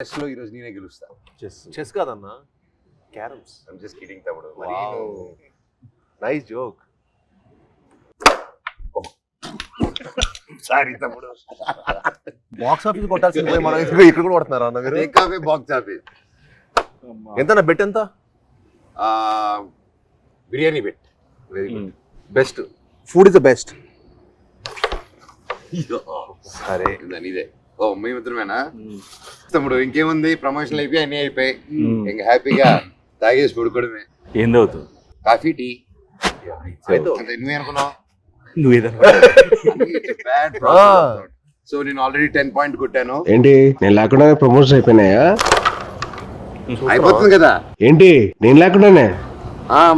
Chess లో ఈరోజు నేనే గెలుస్తా. చెస్ కాదన్నా, క్యారమ్స్. ఐమ్ జస్ట్ కిడింగ్ తమ్ముడు. Nice joke. సారీ తమ్ముడు. బాక్స్ ఆఫీస్ కొట్టాల్సింది మనం ఇక్కడ కూడా కొడుతున్నారు అన్న మీరు. Take off box office. ఎంత బెట్ ఎంత? Biryani bet. Very good. Best food is the best. సరే ఇదే. ఓ మీ మిత్రమేనా తమ్ముడు? ఇంకేముంది, ప్రమోషన్లు అయిపోయి అన్ని అయిపోయి ఇంకా హ్యాపీగా తాగేసి పడుకోవడమే. ఏం తాగుతావు? Coffee, tea. నువ్వే అనుకున్నావు. సో నేను ఆల్రెడీ 10 పాయింట్ కొట్టాను. ఏంటి నేను లేకుండానే ప్రమోషన్ అయిపోయినాయా? అయిపోతుంది కదా. ఏంటి నేను లేకుండానే?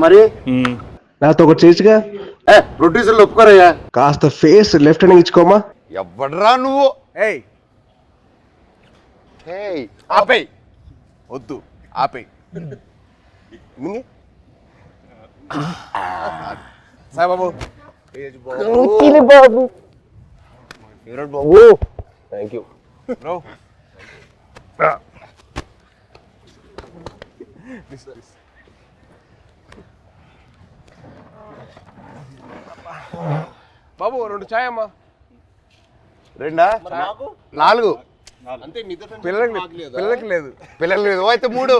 మరి నాతో ఒకటి చేయొచ్చుగా. ప్రొడ్యూసర్లు ఒప్పుకోరయ్యా. కాస్త ఫేస్ లెఫ్ట్ హ్యాండ్ ఇచ్చుకోమా. ఎవడ్రా నువ్వు? ఆపేయ్, వద్దు ఆపేయ్. సాయి బాబు, బాబు థ్యాంక్ యూ బ్రో. బాబు 2 చాయ్ అమ్మా. 2 4 అంతే. పిల్లలకి లేదు. పిల్లలు లేదు. అయితే 3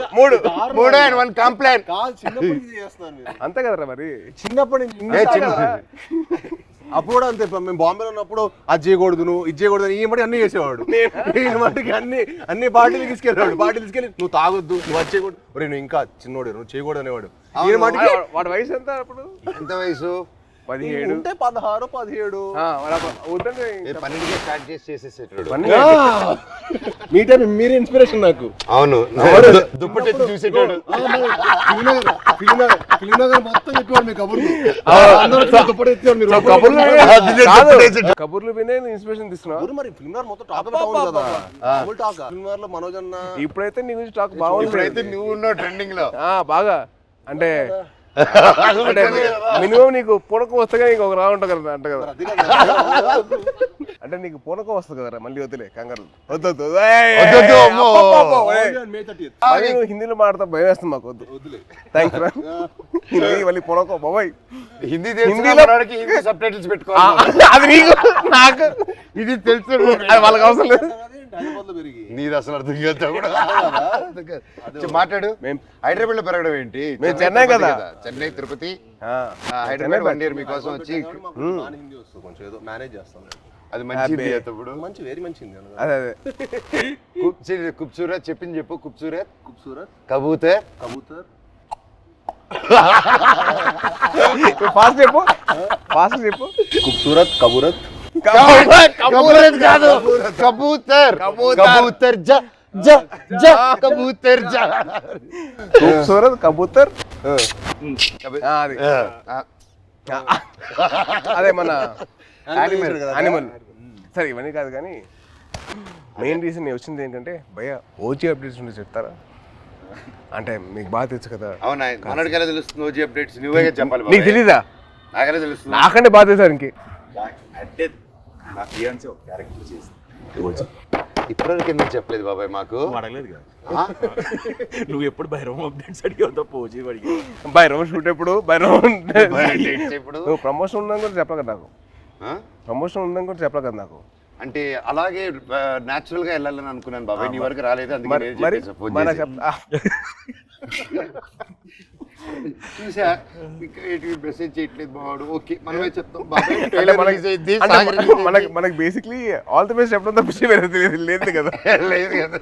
అండ్ 1 కంప్లైంట్. అంతే కదరా మరి. చిన్నప్పటి నుంచి అప్పుడు కూడా అంతే. మేము బాంబేలో ఉన్నప్పుడు అది చేయకూడదు, నువ్వు ఇది చేయకూడదు, ఈ మట్టి అన్ని చేసేవాడు. నేను మట్టికి అన్ని పార్టీలు తీసుకెళ్ళేవాడు. పార్టీలు తీసుకెళ్ళి నువ్వు తాగొద్దు, నువ్వు అది చేయకూడదు, నువ్వు ఇంకా చిన్నోడు, నువ్వు చేయకూడదు అనేవాడు. ఈయన మట్టికి వాడి వయసు ఎంత అప్పుడు? ఎంత వయసు? 17 ఉంటే 16 17. 12కే స్టార్ట్ చేసేసేటాడు. మీ టైం మీరే ఇన్స్పిరేషన్ నాకు. అవును, దుప్పటి చూసేటాడు. కబుర్లు వినే ఇన్స్పిరేషన్ తీసుకున్నావు. మరి ఫిల్మ్ మొత్తం టాక్ టాక్. ఫిల్మ్ లో మనోజ్ అన్న ఇప్పుడైతే నీ గురించి టాక్ బాగుంది. ఇప్పుడైతే నువ్వు ఉన్నావు ట్రెండింగ్ లో బాగా. అంటే మినిమం నీకు పూనకం వస్తే నీకు ఒక రావు ఉంటుంది కదా అంట కదా. అంటే నీకు పూనకం వస్తుంది కదరా, మళ్ళీ వద్దులే కంగారు. వద్దు హిందీలో మాట్లాడతా భయం వేస్తుంది మాకు. వద్దులే థ్యాంక్స్ రా. హిందీ మళ్ళీ పూనకం బాబాయ్. హిందీలో సబ్ టైటిల్స్ పెట్టుకోవాలి. అది నీకు నాకు ఇది తెలుసు, అది వాళ్ళకి అవసరం లేదు. నీది అసలు అర్థం కాదు. మాట్లాడు. హైదరాబాద్ లో పెరగడం ఏంటి? మేము చెన్నై కదా. చెన్నై, తిరుపతి, హైదరాబాద్ 1 year మీకోసం వచ్చి కొంచెం ఏదో మేనేజ్ చేస్తాం. అది మంచిది తప్పుడు. మంచి వెరీ మంచిది. అదే ఖూబ్సూరత్ చెప్పింది చెప్పు. ఖూబ్సూరత్ కబూతర్ ఫాస్ట్ చెప్పు. ఖూబ్సూరత్ కబూరత్ కాదు, కబూతర్. కబూతర్ ఖూబ్సూరత్ కబూతర్. అదే మన యానిమల్. సరే ఇవన్నీ కాదు కానీ మెయిన్ రీజన్ నేను వచ్చింది ఏంటంటే భయ్యా ఓజీ అప్డేట్స్ ఉంటే చెప్తారా? అంటే మీకు బాగా తెలుసు కదా. అవునా, మనడికెలా తెలుస్తుంది ఓజీ అప్డేట్స్? నువ్వే చెప్పాలి. నీకు తెలీదా? నాకెలా తెలుస్తుంది? నాకంటే బాగా తెలుసు ఇంకే. అంటే నా ఫియాన్సీ ఒక క్యారెక్టర్ చేసింది. ఇప్పటివరకు ఎందుకు చెప్పలేదు బాబాయ్ మాకు? అడగలేదు కదా. నువ్వు ఎప్పుడు భైరవం అప్డేట్స్ అడిగావు తప్ప ఓజీ అడిగావు. భైరవం షూట్ ఎప్పుడు? భైరవం నువ్వు ప్రమోషన్ ఉందని కూడా చెప్పలే కదా నాకు. ప్రమోషన్ ఉందని కూడా చెప్పలే కదా నాకు. అంటే అలాగే న్యాచురల్ గా వెళ్ళాలని అనుకున్నాను బాబాయ్. నీ వరకు రాలేదు. చూసా మెసేజ్ చేయట్లేదు బావాడు. ఓకే మనమే చెప్తాం బాబాయ్. మనకి బేసిక్లీ ఆల్ ది బెస్ట్ చెప్పడం తప్ప లేదు కదా. లేదు కదా.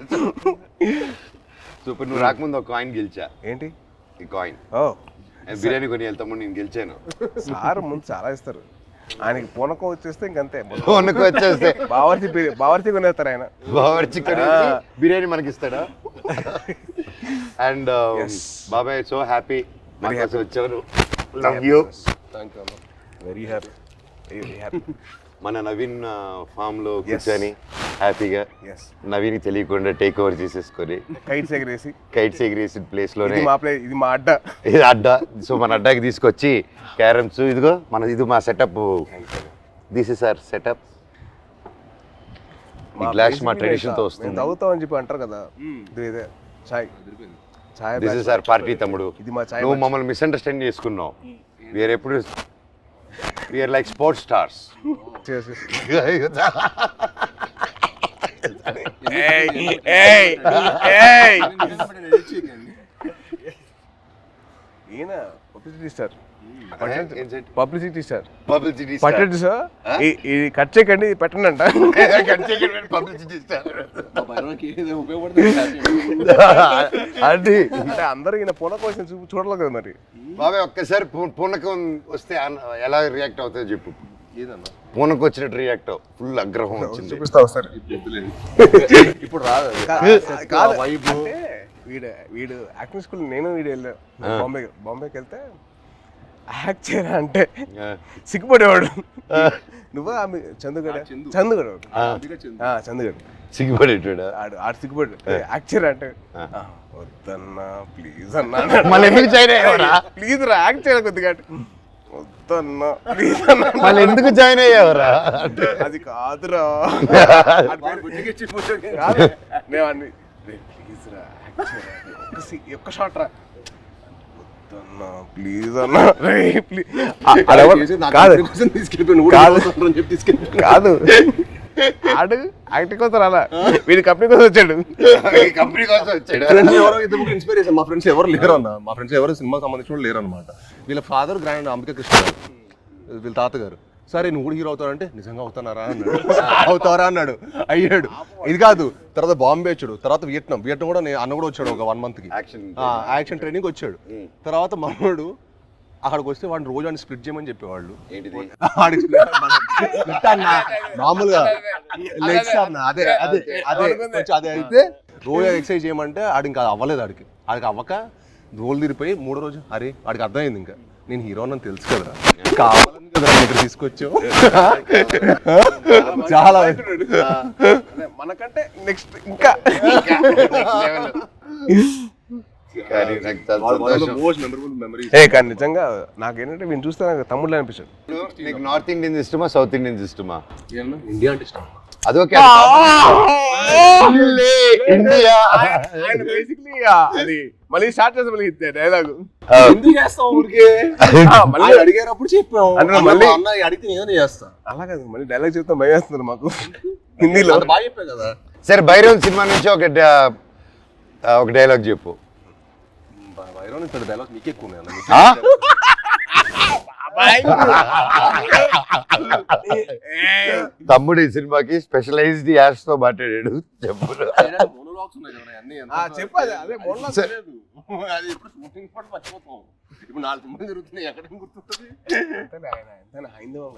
సూపర్. నువ్వు రాకముందు ఒక కాయిన్ గెలిచా. ఏంటి ఈ కాయిన్? బిర్యానీ కొని వెళ్తాము, నేను గెలిచాను. సార్ ముందు చాలా ఇస్తారు. ఆయనకి పూనకం వచ్చేస్తే ఇంకంతే. పూనకం వచ్చేస్తే బావర్చి కొనేస్తారు ఆయన. బావర్చి బిర్యానీ మనకి ఇస్తాడా? అండ్ బాబాయ్ సో హ్యాపీ వచ్చారు. Love you. Very happy. మన నవీన్ ఫామ్ లో కూర్చొని హ్యాపీగా నవీన్ తెలియకుండా టేక్ ఓవర్ చేసేసుకొని కైట్స్ ఎగిరేసి ప్లేస్ లోనే ఇది మా అడ్డా. ఇది అడ్డా. సో మన అడ్డాకి తీసుకొచ్చి క్యారమ్స్, ఇదిగో ఇది మా setup. This is our setup. ఈ గ్లాస్ మా ట్రెడిషన్ తో వస్తుంది. తాగుతామని చెప్పి అంటారు కదా, ఇదే చాయ్. దిస్ ఇస్ అవర్ పార్టీ తమ్ముడు. ఇది మా చాయ్. నువ్వు మమ్మల్ని మిస్అండర్స్టాండ్ చేసుకున్నావు. వీఆర్ ఎప్పుడు వీఆర్ లైక్ స్పోర్ట్స్ స్టార్స్. ఈయన publicity star. Publicity star publicity పట్టండి సార్, ఇది కట్ చేయకండి, ఇది పెట్టండి అంట. పబ్లిసిటీ స్టార్ అది అంటే అందరూ ఈయన పూనకం వచ్చిన చూడలేదు కదా మరి. బాబాయ్ ఒక్కసారి పూనకం వస్తే ఎలా రియాక్ట్ అవుతుందో చెప్పు. పూనకం వచ్చినట్టు రియాక్ట్ అవ్వు. ఫుల్ ఆగ్రహం వచ్చింది. చూపిస్తా ఒకసారి. ఇప్పుడు రాదు కాదు. అంటే వీడు యాక్టింగ్ స్కూల్ నేను వీడు వెళ్ళాను బాంబేకి వెళ్తే యాక్ట్ చేయరా అంటే సిగ్గుపడేవాడు. నువ్వు ఆమె చందుగడ సిగ్గుపడేటాడు. ఆడు సిగ్గుపడు. యాక్ట్ చేయరా అంటే వద్దన్నా ప్లీజ్ అన్నా. మళ్ళీ ఎందుకు జాయిన్ అయ్యావరా? ప్లీజ్ రా యాక్ట్ చేయరా కొద్దిగా. వద్దన్నా ప్లీజ్ అన్నా. మళ్ళీ ఎందుకు జాయిన్ అయ్యావరా? అది కాదురా. నేను అన్ని ప్లీజ్ రా యాక్ట్ చేయరా, ఒక్క షాట్ రా, ప్లీజ్ అన్నా ప్లీజ్. కాదు ఆడు యాక్టింగ్ కోసం రాలా, వీడి కంపెనీ కోసం వచ్చాడు. కంపెనీ కోసం వచ్చాడు. ఇన్స్పిరేషన్ మా ఫ్రెండ్స్ ఎవరు లేరు అన్న. మా ఫ్రెండ్స్ ఎవరు సినిమా సంబంధించిన లేరు అనమాట. వీళ్ళ ఫాదర్ గ్రాండ్ అంబికా కృష్ణ, వీళ్ళ తాతగారు. సరే నువ్వు కూడా హీరో అవుతావంటే నిజంగా అవుతానారా అన్నాడు. అవుతారా అన్నాడు. అయ్యాడు. ఇది కాదు, తర్వాత బాంబే వచ్చాడు, తర్వాత వియట్నాం కూడా అన్న కూడా వచ్చాడు ఒక 1 month యాక్షన్ ట్రైనింగ్ వచ్చాడు. తర్వాత మనోడు అక్కడికి వస్తే వాడిని రోజు వాడిని స్ప్లిట్ చేయమని చెప్పేవాళ్ళు. మామూలుగా లెగ్స్ అన్న అదే అదే అదే అదే అయితే రోజు ఎక్సర్సైజ్ చేయమంటే ఆడికి ఇంకా అవ్వలేదు. ఆడికి అవ్వక రోల్ తిరిగిపోయి 3వ రోజు అరే ఆడికి అర్థమైంది ఇంకా నేను హీరో అని తెలుసు కదా, కావాలని కదా దగ్గర తీసుకొచ్చావు. చాలా మనకంటే నెక్స్ట్ ఇంకా కానీ నిజంగా నాకేంటంటే వీళ్ళు చూస్తే నాకు తమ్ముళ్ళు అనిపించాడు. నీకు నార్త్ ఇండియన్స్ ఇష్టమా సౌత్ ఇండియన్స్ ఇష్టమా? ఇండియా అంటే ఇష్టం. అదొకే అది మళ్ళీ స్టార్ట్ చేస్తాం మళ్ళీ డైలాగ్ ఎందుకు చేస్తావు ఊరికే? మళ్ళీ అడిగారప్పుడు చెప్పాము అంటే మళ్ళీ అన్న అడిగితే నేను చేస్తా. అలా కాదు, మళ్ళీ డైలాగ్ చెప్తాం భయం వేస్తున్నారు మాకు హిందీలో. బాగా చెప్పావు కదా. సరే భైరవ్ సినిమా నుంచి ఒక డైలాగ్ చెప్పు. భైరవ్ నుంచి డైలాగ్ నీకు ఎక్కువ తమ్ముడు ఈ సినిమాకి స్పెషలైజ్డ్ యాడ్స్ తో మాట్లాడాడు. చెప్పు. చెప్పాలి అదే ఇప్పుడు 4 సినిమాలు జరుగుతున్నాయి, ఎక్కడ గుర్తుంటుంది? హైందవం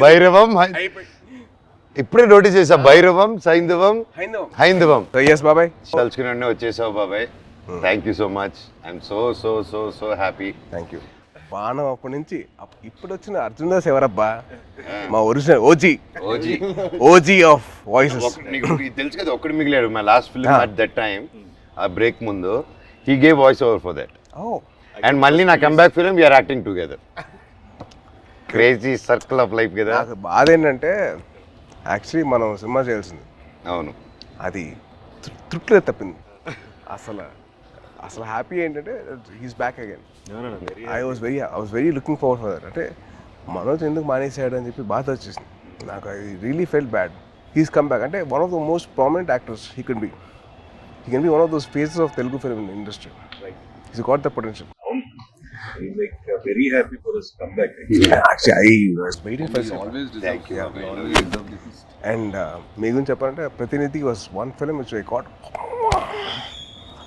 భైరవం ఇప్పుడే నోటీస్ చేసా. భైరవం హైందవం. బాబాయ్ తలుచుకుని వచ్చేసావు బాబాయ్. Thank you so much. I'm so so so so happy. Thank you. బాణం అప్పటి నుంచి ఇప్పుడు వచ్చిన అర్జున్ దాస్ ఎవరబ్బా? మా ఒరిజినల్ ఓజీ ఆఫ్ వాయిసెస్. నీకు తెలుసు కదా, ఒక్కడు మిగిలాడు. My last film at that time, ఆ బ్రేక్ ముందు he gave voice over for that. And మళ్ళీ నా comeback film we are acting together. Crazy circle of life కదా. నాకు బాధ ఏంటంటే యాక్చువల్లీ మనం సినిమా చేయాల్సింది. అవును, అది తృప్తిలో తప్పింది. అసలు హ్యాపీ ఏంటంటే he's back again. I was very looking forward for that. అంటే మనోజ్ ఎందుకు మానేసాడు అని చెప్పి బాధ వచ్చేసింది నాకు. I really felt bad. He's come back. అంటే one of the most prominent actors he can be one of those faces of Telugu film industry. He's got the potential. Very happy for his comeback. Actually, I was waiting for this. Always deserve. Always deserve this. And మీ గురించి చెప్పాలంటే Prathinidhi was one film which I got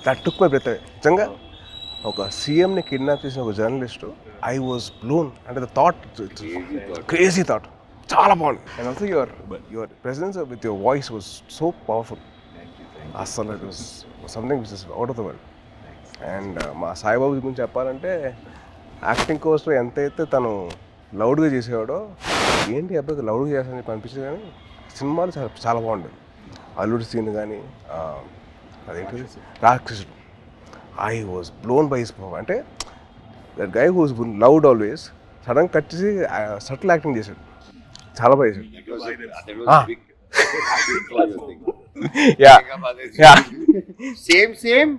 that took my breath away. నిజంగా ఒక సీఎంని kidnap చేసిన ఒక journalist, I was blown. అంటే the thought, crazy thought, చాలా బాగుంది. And also your presence with your voice was so powerful. అసలు it was something which is out of the world. And మా సాయిబాబు గురించి చెప్పాలంటే యాక్టింగ్ కోర్స్లో ఎంతైతే తను లౌడ్గా చేసేవాడో, ఏంటి అబ్బాయి లౌడ్గా చేస్తానని చెప్పి అనిపించింది. కానీ సినిమాలు చాలా బాగుండేది. అల్లుడి సీన్ కానీ అదేంటి Rakshasudu, I was blown by his performance. అంటే that guy who's loud always sudden cut చేసి సటిల్ యాక్టింగ్ చేశాడు. చాలా బాగా చేశాడు. సేమ్ సేమ్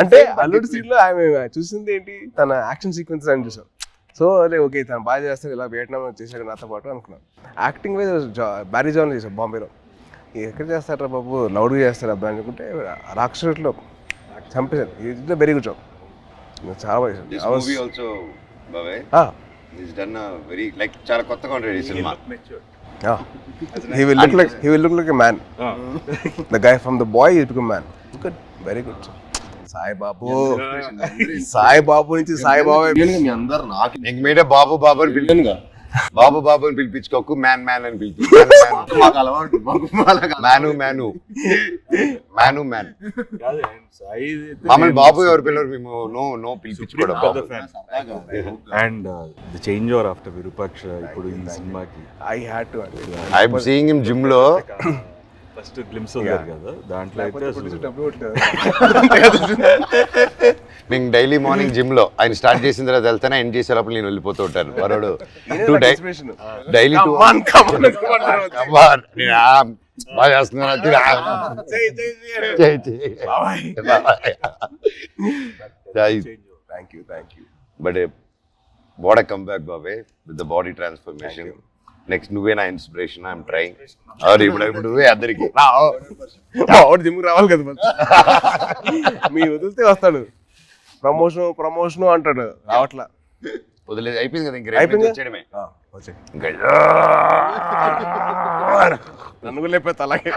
అంటే అల్లుడు సీన్ లో ఆమె చూసింది ఏంటి, తన యాక్షన్ సీక్వెన్స్ అని చూసాం. సో అదే ఓకే తను బాగా చేస్తాడు, ఇలా వియట్నాం చేశాడు నాతో పాటు అనుకున్నాను. యాక్టింగ్ వైజ్ బ్యారీ జాన్ చేశాడు బాంబేలో. ఎక్కడ చేస్తారా బాబు, లౌడ్గా చేస్తాడు అబ్బాయి అనుకుంటే రాక్షసులో చంపేశాడు. ఇట్లా వెరీ గుడ్ జాబ్, చాలా బాగా చేశాడు. చాలా కొత్తగా ఉంటుంది ఈ cinema. He will look like a man. The guy from the boy is become man. Good, very good. Saibabu నుంచి సాయిబాబు మీ అందరు నాకు ఇంక మీరే బాబు బాబు అని పిలిచానుగా. బాబు బాబు అని పిలిపించుకోకు, మ్యాన్ మ్యాన్ అని పిలిపి. మాకు అలవాటు, మ్యాను మ్యాను మ్యాను మ్యాన్. మమ్మల్ని బాబు ఎవరు పిల్లలు, మేము నో పిలిపించుకోవడం. And the change over after Virupaksha ఇప్పుడు ఈ సినిమాకి I had to I'm seeing him gym లో. ఫస్ట్ గ్లిమ్స్ ఉంది కదా, దాంట్లో అయితే మేము డైలీ మార్నింగ్ జిమ్ లో ఆయన స్టార్ట్ చేసిన తర్వాత వెళ్తానే, ఎండ్ చేసేటప్పుడు నేను వెళ్ళిపోతూ ఉంటాను. వరుడు డైలీ బాగా చేస్తున్నారు. But what a comeback బాబే with the body transformation. Next నువ్వే నా ఇన్స్పిరేషన్, ఐఎమ్ ట్రైంగ్. ఇప్పుడు నువ్వే అందరికి జిమ్ రావాలి కదా, మీరు వదిలితే వస్తాడు. ప్రమోషన్ అంటాడు, రావట్లా. వదిలేదు, అయిపోయింది కదా. ఇంక అయిపోయింది. వచ్చేయడమే. నన్ను కూడా లేకపోతే అలాగే